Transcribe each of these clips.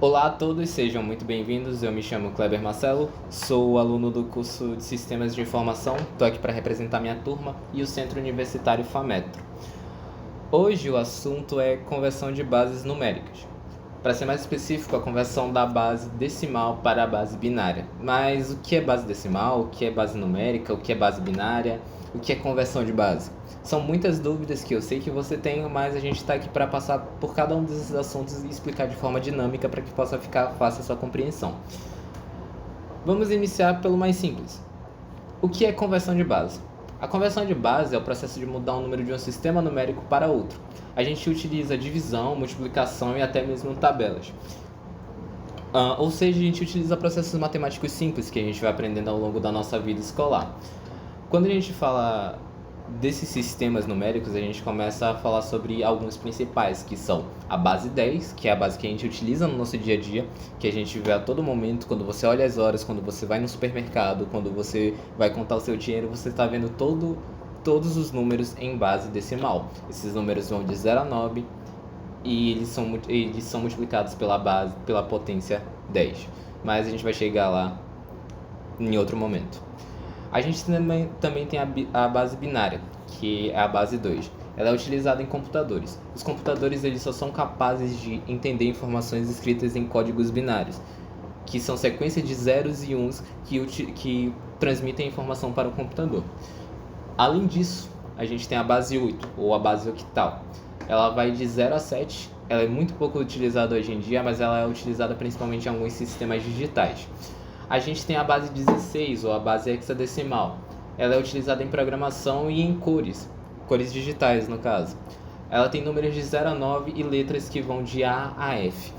Olá a todos, sejam muito bem-vindos. Eu me chamo Kleber Marcelo, sou aluno do curso de Sistemas de Informação, estou aqui para representar minha turma e o Centro Universitário FAMetro. Hoje o assunto é conversão de bases numéricas. Para ser mais específico, a conversão da base decimal para a base binária. Mas o que é base decimal, o que é base numérica, o que é base binária, o que é conversão de base? São muitas dúvidas que eu sei que você tem, mas a gente está aqui para passar por cada um desses assuntos e explicar de forma dinâmica para que possa ficar fácil a sua compreensão. Vamos iniciar pelo mais simples. O que é conversão de base? A conversão de base é o processo de mudar um número de um sistema numérico para outro. A gente utiliza divisão, multiplicação e até mesmo tabelas. Ou seja, a gente utiliza processos matemáticos simples que a gente vai aprendendo ao longo da nossa vida escolar. Quando a gente fala desses sistemas numéricos, a gente começa a falar sobre alguns principais, que são a base 10, que é a base que a gente utiliza no nosso dia a dia, que a gente vê a todo momento, quando você olha as horas, quando você vai no supermercado, quando você vai contar o seu dinheiro, você está vendo todos os números em base decimal. Esses números vão de 0 a 9 e eles são multiplicados pela potência 10. Mas a gente vai chegar lá em outro momento. A gente também tem a base binária, que é a base 2. Ela é utilizada em computadores. Os computadores eles só são capazes de entender informações escritas em códigos binários, que são sequências de zeros e uns que transmitem a informação para o computador. Além disso, a gente tem a base 8, ou a base octal. Ela vai de 0 a 7, ela é muito pouco utilizada hoje em dia, mas ela é utilizada principalmente em alguns sistemas digitais. A gente tem a base 16, ou a base hexadecimal. Ela é utilizada em programação e em cores digitais no caso. Ela tem números de 0 a 9 e letras que vão de A a F.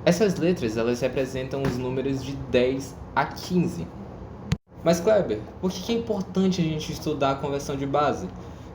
Essas letras elas representam os números de 10 a 15. Mas Kleber, por que é importante a gente estudar a conversão de base?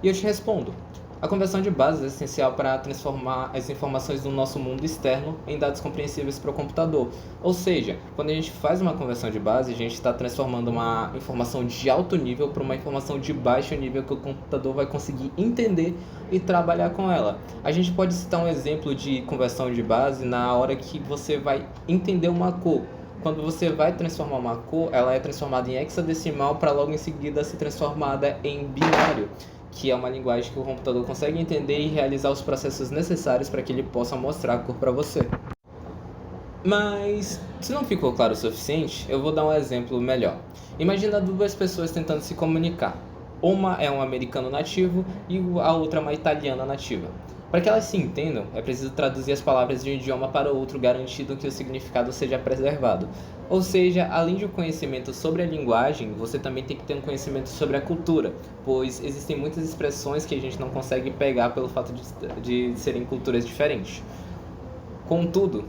E eu te respondo. A conversão de base é essencial para transformar as informações do nosso mundo externo em dados compreensíveis para o computador. Ou seja, quando a gente faz uma conversão de base, a gente está transformando uma informação de alto nível para uma informação de baixo nível que o computador vai conseguir entender e trabalhar com ela. A gente pode citar um exemplo de conversão de base na hora que você vai entender uma cor. Quando você vai transformar uma cor, ela é transformada em hexadecimal para logo em seguida ser transformada em binário, que é uma linguagem que o computador consegue entender e realizar os processos necessários para que ele possa mostrar a cor para você. Mas, se não ficou claro o suficiente, eu vou dar um exemplo melhor. Imagina duas pessoas tentando se comunicar. Uma é um americano nativo e a outra é uma italiana nativa. Para que elas se entendam, é preciso traduzir as palavras de um idioma para outro, garantindo que o significado seja preservado. Ou seja, além de um conhecimento sobre a linguagem, você também tem que ter um conhecimento sobre a cultura, pois existem muitas expressões que a gente não consegue pegar pelo fato de serem culturas diferentes. Contudo,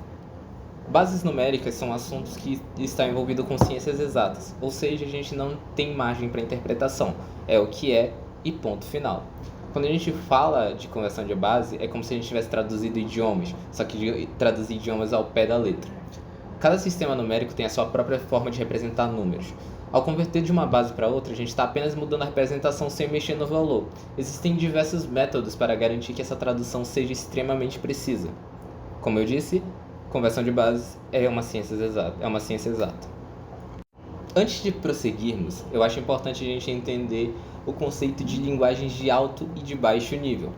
bases numéricas são assuntos que estão envolvidos com ciências exatas, ou seja, a gente não tem margem para interpretação, é o que é e ponto final. Quando a gente fala de conversão de base, é como se a gente tivesse traduzido idiomas, só que traduzir idiomas ao pé da letra. Cada sistema numérico tem a sua própria forma de representar números. Ao converter de uma base para outra, a gente está apenas mudando a representação sem mexer no valor. Existem diversos métodos para garantir que essa tradução seja extremamente precisa. Como eu disse, conversão de base é uma ciência exata. Antes de prosseguirmos, eu acho importante a gente entender o conceito de linguagens de alto e de baixo nível.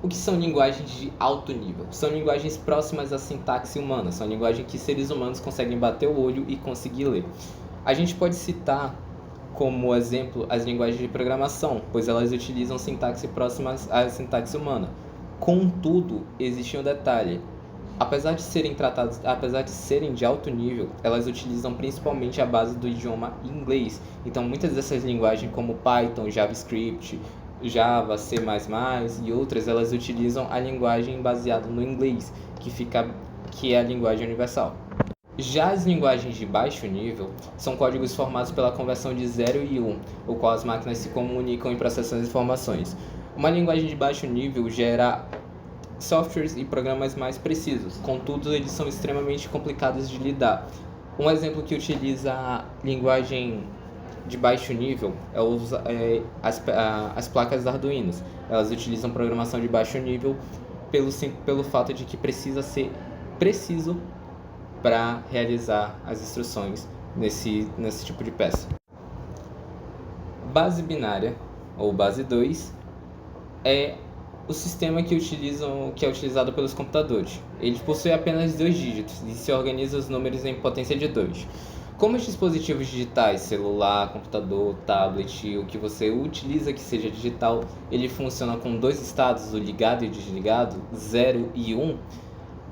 O que são linguagens de alto nível? São linguagens próximas à sintaxe humana, são linguagens que seres humanos conseguem bater o olho e conseguir ler. A gente pode citar como exemplo as linguagens de programação, pois elas utilizam sintaxe próximas à sintaxe humana. Contudo, existe um detalhe. Apesar de serem de alto nível, elas utilizam principalmente a base do idioma inglês. Então, muitas dessas linguagens, como Python, JavaScript, Java, C++ e outras, elas utilizam a linguagem baseada no inglês, que é a linguagem universal. Já as linguagens de baixo nível são códigos formados pela conversão de 0 e 1, o qual as máquinas se comunicam e processam as informações. Uma linguagem de baixo nível gera softwares e programas mais precisos, contudo eles são extremamente complicados de lidar. Um exemplo que utiliza a linguagem de baixo nível é as placas Arduino. Elas utilizam programação de baixo nível pelo fato de que precisa ser preciso para realizar as instruções nesse tipo de peça. Base binária, ou base 2, é o sistema que é utilizado pelos computadores. Ele possui apenas 2 dígitos e se organiza os números em potência de 2. Como os dispositivos digitais, celular, computador, tablet, o que você utiliza que seja digital, ele funciona com 2 estados, o ligado e o desligado, 0 e 1,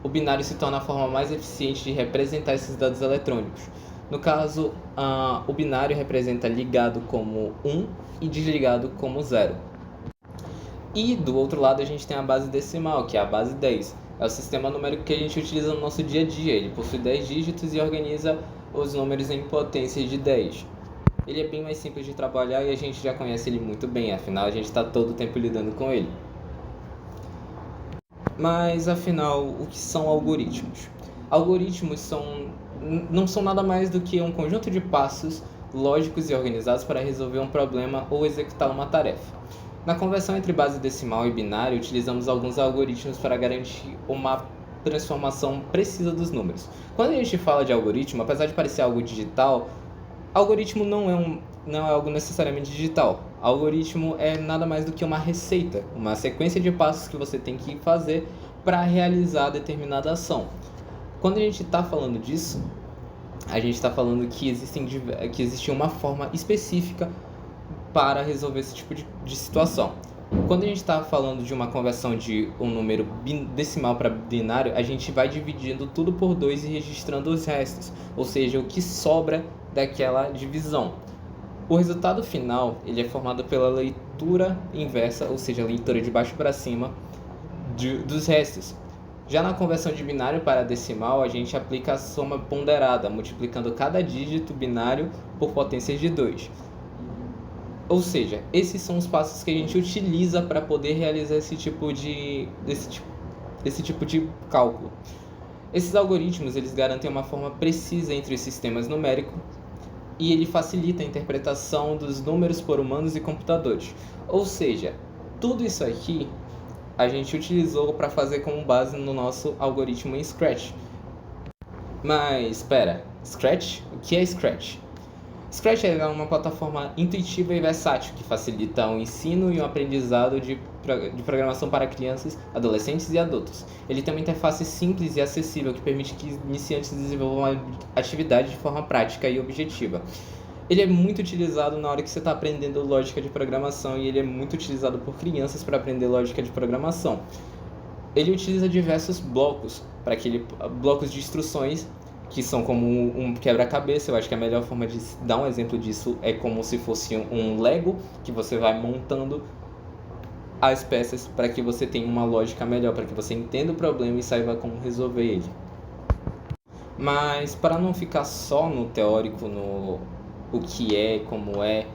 o binário se torna a forma mais eficiente de representar esses dados eletrônicos. No caso, o binário representa ligado como 1 e desligado como 0. E do outro lado a gente tem a base decimal, que é a base 10. É o sistema numérico que a gente utiliza no nosso dia a dia. Ele possui 10 dígitos e organiza os números em potência de 10. Ele é bem mais simples de trabalhar e a gente já conhece ele muito bem, afinal a gente está todo o tempo lidando com ele. Mas afinal, o que são algoritmos? Algoritmos não são nada mais do que um conjunto de passos lógicos e organizados para resolver um problema ou executar uma tarefa. Na conversão entre base decimal e binário, utilizamos alguns algoritmos para garantir uma transformação precisa dos números. Quando a gente fala de algoritmo, apesar de parecer algo digital, algoritmo não é algo necessariamente digital. Algoritmo é nada mais do que uma receita, uma sequência de passos que você tem que fazer para realizar determinada ação. Quando a gente está falando disso, a gente está falando que existe uma forma específica para resolver esse tipo de situação. Quando a gente está falando de uma conversão de um número decimal para binário, a gente vai dividindo tudo por 2 e registrando os restos, ou seja, o que sobra daquela divisão. O resultado final ele é formado pela leitura inversa, ou seja, a leitura de baixo para cima dos restos. Já na conversão de binário para decimal, a gente aplica a soma ponderada, multiplicando cada dígito binário por potência de 2. Ou seja, esses são os passos que a gente utiliza para poder realizar esse tipo de cálculo. Esses algoritmos eles garantem uma forma precisa entre os sistemas numéricos e ele facilita a interpretação dos números por humanos e computadores. Ou seja, tudo isso aqui a gente utilizou para fazer como base no nosso algoritmo em Scratch. Mas espera, Scratch? O que é Scratch? Scratch é uma plataforma intuitiva e versátil que facilita o ensino e o aprendizado de programação para crianças, adolescentes e adultos. Ele tem uma interface simples e acessível que permite que iniciantes desenvolvam uma atividade de forma prática e objetiva. Ele é muito utilizado na hora que você está aprendendo lógica de programação e ele é muito utilizado por crianças para aprender lógica de programação. Ele utiliza diversos blocos, blocos de instruções que são como um quebra-cabeça. Eu acho que a melhor forma de dar um exemplo disso é como se fosse um Lego, que você vai montando as peças para que você tenha uma lógica melhor, para que você entenda o problema e saiba como resolver ele. Mas para não ficar só no teórico, no o que é, como é,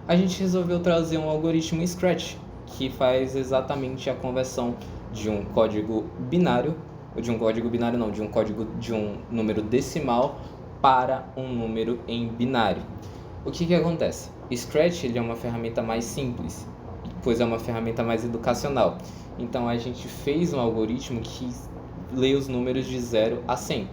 a gente resolveu trazer um algoritmo Scratch que faz exatamente a conversão de um código binário, de um número decimal para um número em binário. O que acontece? Scratch ele é uma ferramenta mais simples, pois é uma ferramenta mais educacional. Então a gente fez um algoritmo que lê os números de 0 a 100.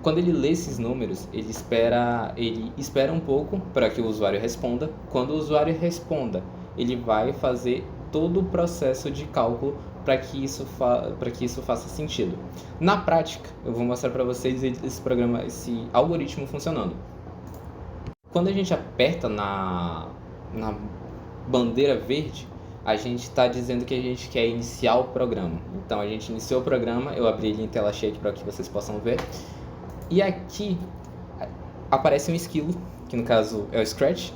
Quando ele lê esses números, ele espera um pouco para que o usuário responda. Quando o usuário responda, ele vai fazer todo o processo de cálculo para que isso faça sentido. Na prática, eu vou mostrar para vocês esse algoritmo funcionando. Quando a gente aperta na bandeira verde, a gente está dizendo que a gente quer iniciar o programa. Então a gente iniciou o programa, eu abri ele em tela cheia para que vocês possam ver. E aqui aparece um esquilo, que no caso é o Scratch,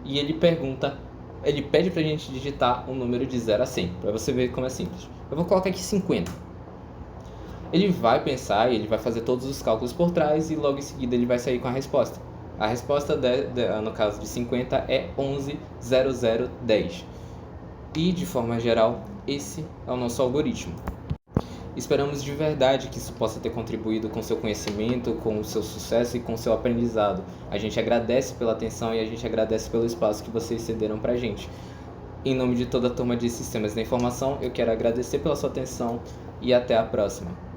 e ele pede pra gente digitar um número de 0 a 100, para você ver como é simples. Eu vou colocar aqui 50. Ele vai pensar e ele vai fazer todos os cálculos por trás e logo em seguida ele vai sair com a resposta. A resposta, no caso de 50, é 110010. E, de forma geral, esse é o nosso algoritmo. Esperamos de verdade que isso possa ter contribuído com seu conhecimento, com o seu sucesso e com o seu aprendizado. A gente agradece pela atenção e a gente agradece pelo espaço que vocês cederam pra gente. Em nome de toda a turma de Sistemas da Informação, eu quero agradecer pela sua atenção e até a próxima.